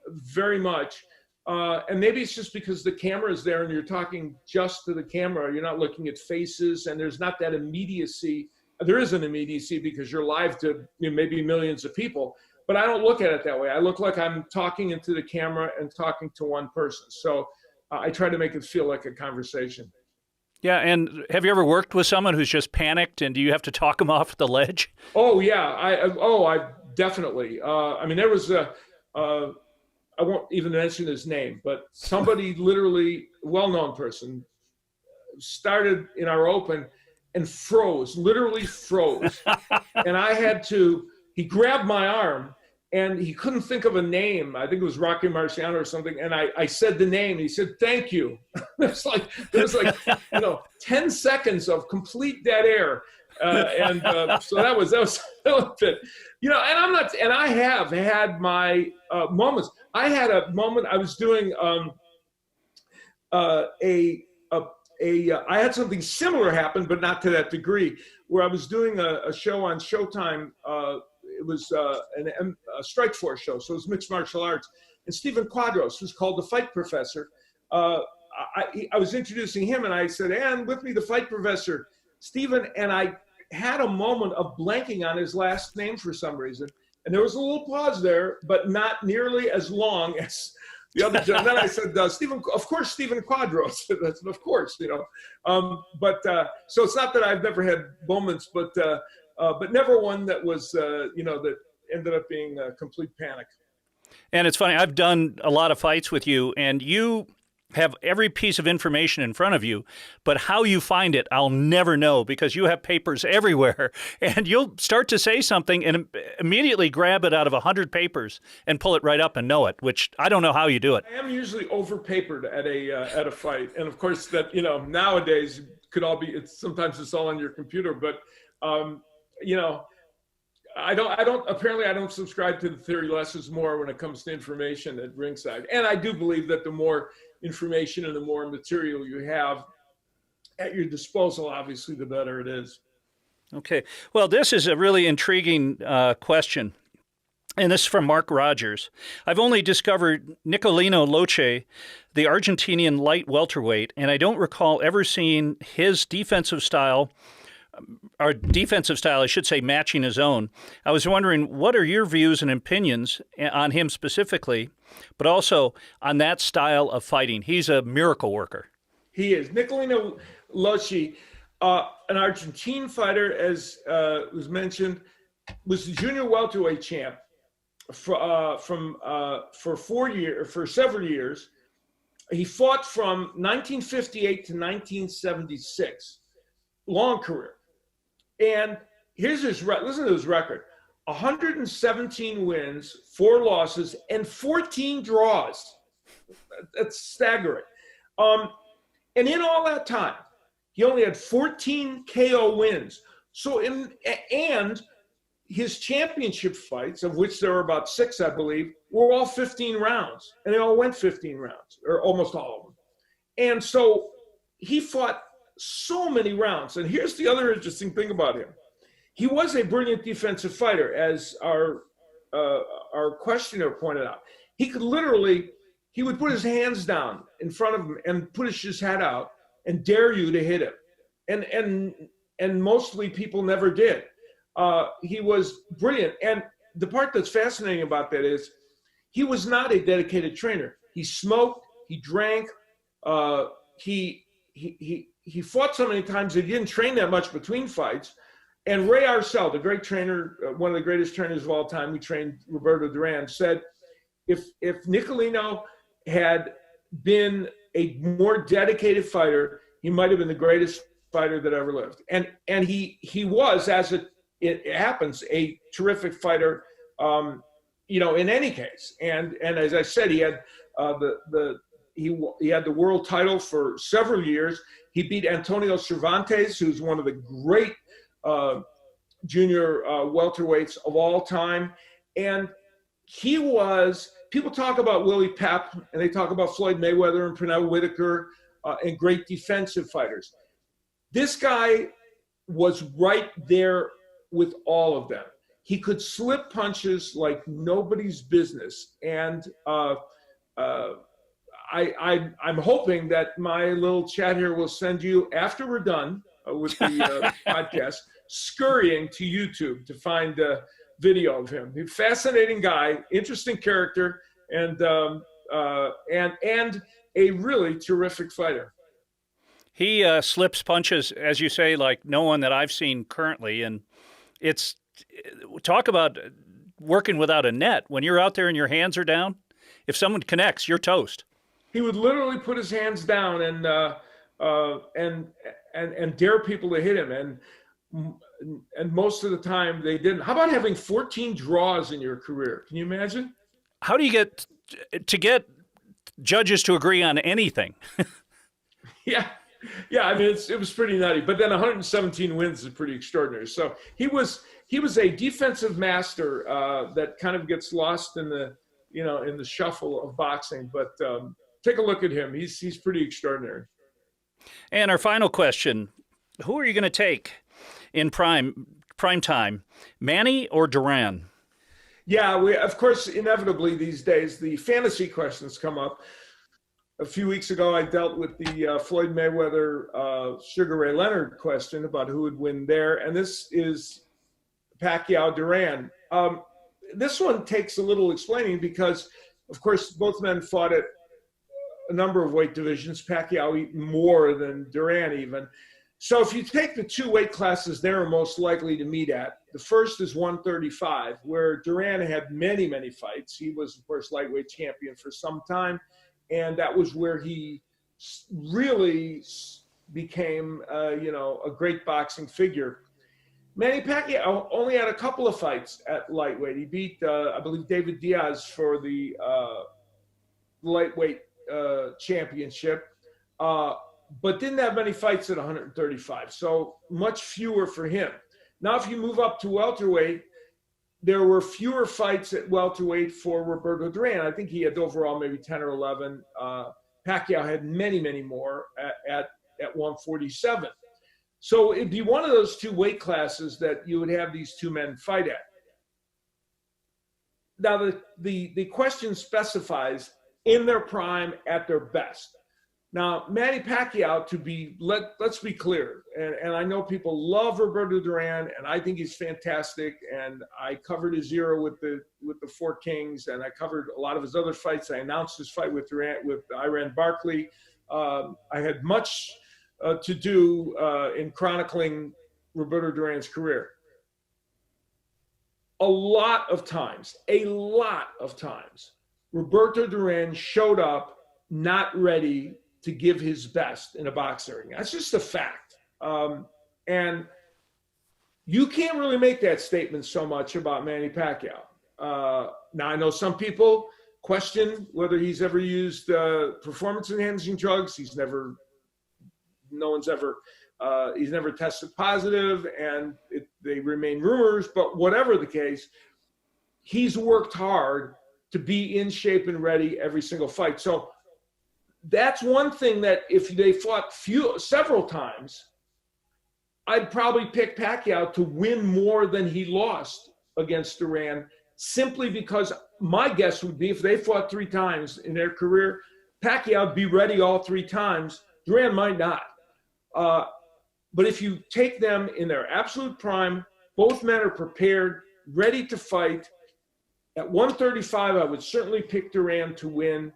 very much. And maybe it's just because the camera is there and you're talking just to the camera. You're not looking at faces, and there's not that immediacy. There is an immediacy because you're live to maybe millions of people, but I don't look at it that way. I look like I'm talking into the camera and talking to one person. So I try to make it feel like a conversation. Yeah, and have you ever worked with someone who's just panicked, and do you have to talk them off the ledge? Oh, yeah. I definitely. There was I won't even mention his name, but somebody literally, well-known person, started in our open and literally froze. And he grabbed my arm, and he couldn't think of a name. I think it was Rocky Marciano or something. And I said the name, and he said, "Thank you." There was like 10 seconds of complete dead air. So that was a bit, and I have had my moments. I had a moment. I was doing I had something similar happen, but not to that degree, where I was doing a show on Showtime it was a Strike Force show, so it was mixed martial arts. And Stephen Quadros, who's called the Fight Professor, I was introducing him, and I said, and with me, the Fight Professor, Stephen, and I had a moment of blanking on his last name for some reason. And there was a little pause there, but not nearly as long as the other gentleman. Then I said, Stephen, of course, Stephen Quadros. That's of course, you know. So it's not that I've never had moments, but never one that was, that ended up being a complete panic. And it's funny, I've done a lot of fights with you, and you have every piece of information in front of you, but how you find it, I'll never know, because you have papers everywhere, and you'll start to say something and immediately grab it out of 100 papers and pull it right up and know it, which I don't know how you do it. I am usually over-papered at a fight, and of course that, nowadays could all be, sometimes it's all on your computer, but I don't subscribe to the theory less is more when it comes to information at ringside. And I do believe that the more information and the more material you have at your disposal, obviously, the better it is. Okay. Well, this is a really intriguing question. And this is from Mark Rogers. I've only discovered Nicolino Loche, the Argentinian light welterweight, and I don't recall ever seeing his defensive style, I should say, matching his own. I was wondering, what are your views and opinions on him specifically, but also on that style of fighting? He's a miracle worker. He is. Nicolino Loche, an Argentine fighter, as was mentioned, was the junior welterweight champ for several years. He fought from 1958 to 1976. Long career. And here's listen to his record: 117 wins, 4 losses, and 14 draws. That's staggering. And in all that time, he only had 14 KO wins. And his championship fights, of which there were about 6, I believe, were all 15 rounds. And they all went 15 rounds, or almost all of them. And so he fought so many rounds. And here's the other interesting thing about him. He was a brilliant defensive fighter, as our questioner pointed out. He would put his hands down in front of him and push his head out and dare you to hit him. And mostly people never did. He was brilliant. And the part that's fascinating about that is he was not a dedicated trainer. He smoked, he drank, he fought so many times that he didn't train that much between fights. And Ray Arcel, the great trainer, one of the greatest trainers of all time, who trained Roberto Duran, said if Nicolino had been a more dedicated fighter, he might have been the greatest fighter that ever lived. And he was, as it happens, a terrific fighter, in any case. And as I said, he had he had the world title for several years. He beat Antonio Cervantes, who's one of the great junior welterweights of all time. And he was, people talk about Willie Pep, and they talk about Floyd Mayweather and Pernell Whitaker and great defensive fighters. This guy was right there with all of them. He could slip punches like nobody's business. And I'm hoping that my little chat here will send you, after we're done with the podcast, scurrying to YouTube to find a video of him. He's a fascinating guy, interesting character, and a really terrific fighter. He slips punches, as you say, like no one that I've seen currently. And it's, talk about working without a net. When you're out there and your hands are down, if someone connects, you're toast. He would literally put his hands down and dare people to hit him. And most of the time they didn't. How about having 14 draws in your career? Can you imagine? How do you get judges to agree on anything? Yeah. I mean, it was pretty nutty. But then 117 wins is pretty extraordinary. So he was a defensive master that kind of gets lost in the shuffle of boxing. But take a look at him. He's pretty extraordinary. And our final question: who are you going to take in prime Prime time, Manny or Duran? Yeah, of course, inevitably these days, the fantasy questions come up. A few weeks ago, I dealt with the Floyd Mayweather, Sugar Ray Leonard question about who would win there. And this is Pacquiao Duran. This one takes a little explaining because, of course, both men fought at a number of weight divisions. Pacquiao eaten more than Duran even. So if you take the two weight classes they're most likely to meet at, the first is 135, where Duran had many, many fights. He was, of course, lightweight champion for some time, and that was where he really became, a great boxing figure. Manny Pacquiao only had a couple of fights at lightweight. He beat, I believe, David Diaz for the lightweight championship. But didn't have many fights at 135, so much fewer for him. Now, if you move up to welterweight, there were fewer fights at welterweight for Roberto Duran. I think he had overall maybe 10 or 11. Pacquiao had many, many more at 147. So it'd be one of those two weight classes that you would have these two men fight at. Now, the question specifies in their prime, at their best. Now, Manny Pacquiao, let's be clear, and I know people love Roberto Duran, and I think he's fantastic, and I covered his era with the Four Kings, and I covered a lot of his other fights. I announced his fight with Iran Barkley. I had much to do in chronicling Roberto Duran's career. A lot of times, Roberto Duran showed up not ready to give his best in a boxing ring. That's just a fact. And you can't really make that statement so much about Manny Pacquiao. Now, I know some people question whether he's ever used performance-enhancing drugs. He's never tested positive, and they remain rumors. But whatever the case, he's worked hard to be in shape and ready every single fight. So that's one thing that if they fought several times, I'd probably pick Pacquiao to win more than he lost against Duran, simply because my guess would be if they fought 3 times in their career, Pacquiao would be ready all 3 times. Duran might not. But if you take them in their absolute prime, both men are prepared, ready to fight. At 135, I would certainly pick Duran to win.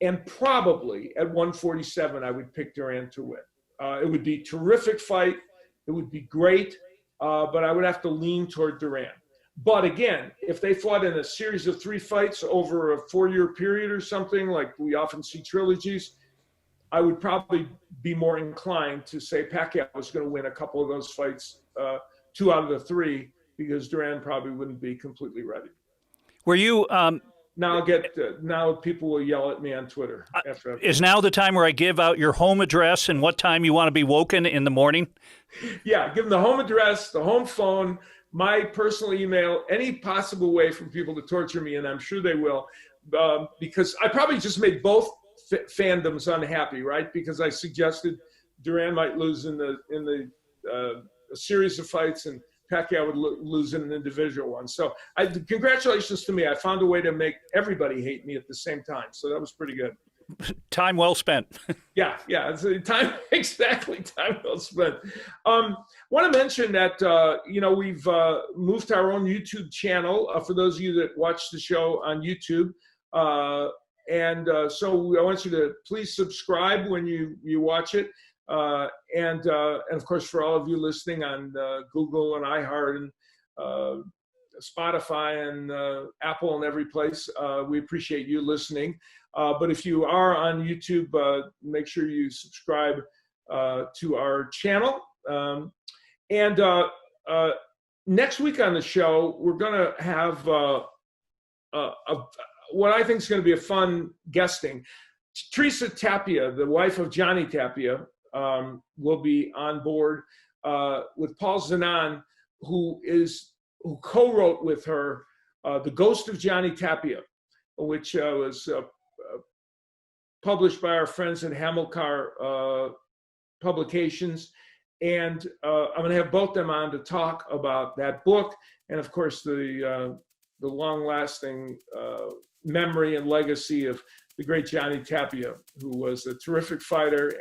And probably at 147, I would pick Duran to win. It would be a terrific fight. It would be great, but I would have to lean toward Duran. But again, if they fought in a series of 3 fights over a 4-year period or something, like we often see trilogies, I would probably be more inclined to say Pacquiao was going to win a couple of those fights, 2 out of the 3, because Duran probably wouldn't be completely ready. Were you... Now people will yell at me on Twitter. Is now the time where I give out your home address and what time you want to be woken in the morning? Yeah, give them the home address, the home phone, my personal email, any possible way for people to torture me, and I'm sure they will, because I probably just made both fandoms unhappy, right? Because I suggested Duran might lose in the series of fights, and Pacquiao would lose in an individual one. So congratulations to me. I found a way to make everybody hate me at the same time. So that was pretty good. Time well spent. Yeah. Time well spent. Want to mention that, we've moved to our own YouTube channel for those of you that watch the show on YouTube. So I want you to please subscribe when you watch it. And of course, for all of you listening on Google and iHeart and Spotify and Apple and every place, we appreciate you listening. But if you are on YouTube, make sure you subscribe to our channel. Next week on the show, we're going to have what I think is going to be a fun guesting. Teresa Tapia, the wife of Johnny Tapia, will be on board with Paul Zanon, who co-wrote with her The Ghost of Johnny Tapia, which was published by our friends at Hamilcar Publications. And I'm going to have both them on to talk about that book and, of course, the long-lasting memory and legacy of the great Johnny Tapia, who was a terrific fighter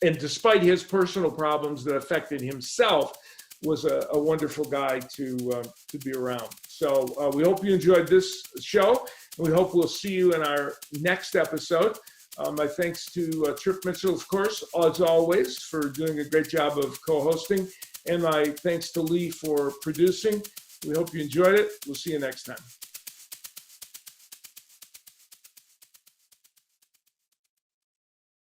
and despite his personal problems that affected himself, was a wonderful guy to be around. So we hope you enjoyed this show, and we hope we'll see you in our next episode. My thanks to Trip Mitchell, of course, as always, for doing a great job of co-hosting, and my thanks to Lee for producing. We hope you enjoyed it. We'll see you next time.